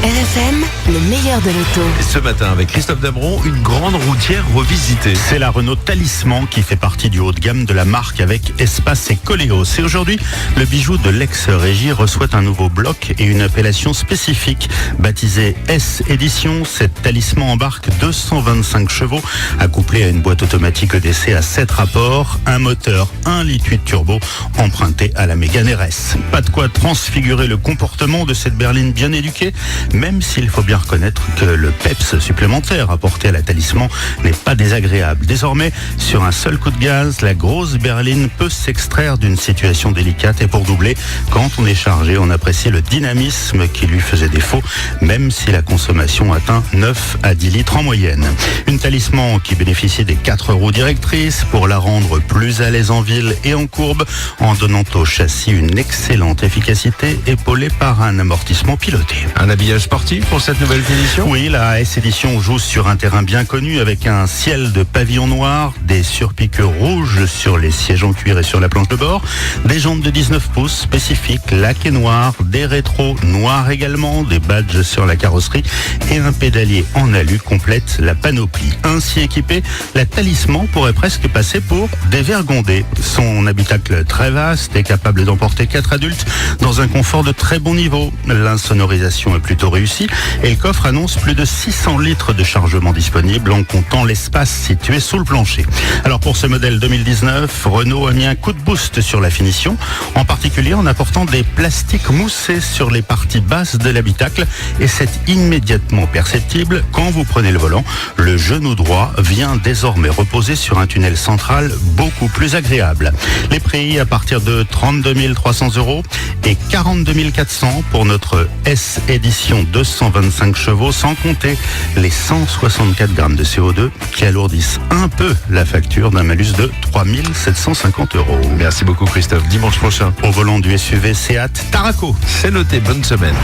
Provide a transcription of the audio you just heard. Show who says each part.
Speaker 1: RFM, le meilleur de l'auto.
Speaker 2: Ce matin, avec Christophe Dameron, une grande routière revisitée.
Speaker 3: C'est la Renault Talisman qui fait partie du haut de gamme de la marque avec Espace et Coléos. Et aujourd'hui, le bijou de l'ex-régie reçoit un nouveau bloc et une appellation spécifique. Baptisée S Edition, cette Talisman embarque 225 chevaux, accouplé à une boîte automatique EDC à 7 rapports, un moteur 1,8 litre turbo emprunté à la Mégane RS. Pas de quoi transfigurer le comportement de cette berline bien éduquée, même s'il faut bien reconnaître que le peps supplémentaire apporté à la Talisman n'est pas désagréable. Désormais, sur un seul coup de gaz, la grosse berline peut s'extraire d'une situation délicate et pour doubler, quand on est chargé, on apprécie le dynamisme qui lui faisait défaut, même si la consommation atteint 9 à 10 litres en moyenne. Une Talisman qui bénéficie des 4 roues directrices pour la rendre plus à l'aise en ville et en courbe, en donnant au châssis une excellente efficacité épaulée par un amortissement piloté.
Speaker 2: Un habillage sportif pour cette nouvelle édition ?
Speaker 3: Oui, la S Edition joue sur un terrain bien connu avec un ciel de pavillon noir, des surpiqûres rouges sur les sièges en cuir et sur la planche de bord, des jantes de 19 pouces spécifiques laquées noires, des rétros noirs également, des badges sur la carrosserie et un pédalier en alu complète la panoplie. Ainsi équipée, la Talisman pourrait presque passer pour dévergondée. Son habitacle très vaste est capable d'emporter 4 adultes dans un confort de très bon niveau. L'insonorisation est plutôt réussie et le coffre annonce plus de 600 litres de chargement disponible en comptant l'espace situé sous le plancher. Alors pour ce modèle 2019, Renault a mis un coup de boost sur la finition, en particulier en apportant des plastiques moussés sur les parties basses de l'habitacle et c'est immédiatement perceptible quand vous prenez le volant. Le genou droit vient désormais reposer sur un tunnel central beaucoup plus agréable. Les prix à partir de 32 300 € et 42 400 pour notre S Edition 225 chevaux, sans compter les 164 grammes de CO2 qui alourdissent un peu la facture d'un malus de 3 750 €.
Speaker 2: Merci beaucoup Christophe. Dimanche prochain.
Speaker 3: Au volant du SUV Seat Tarraco.
Speaker 2: C'est noté, bonne semaine.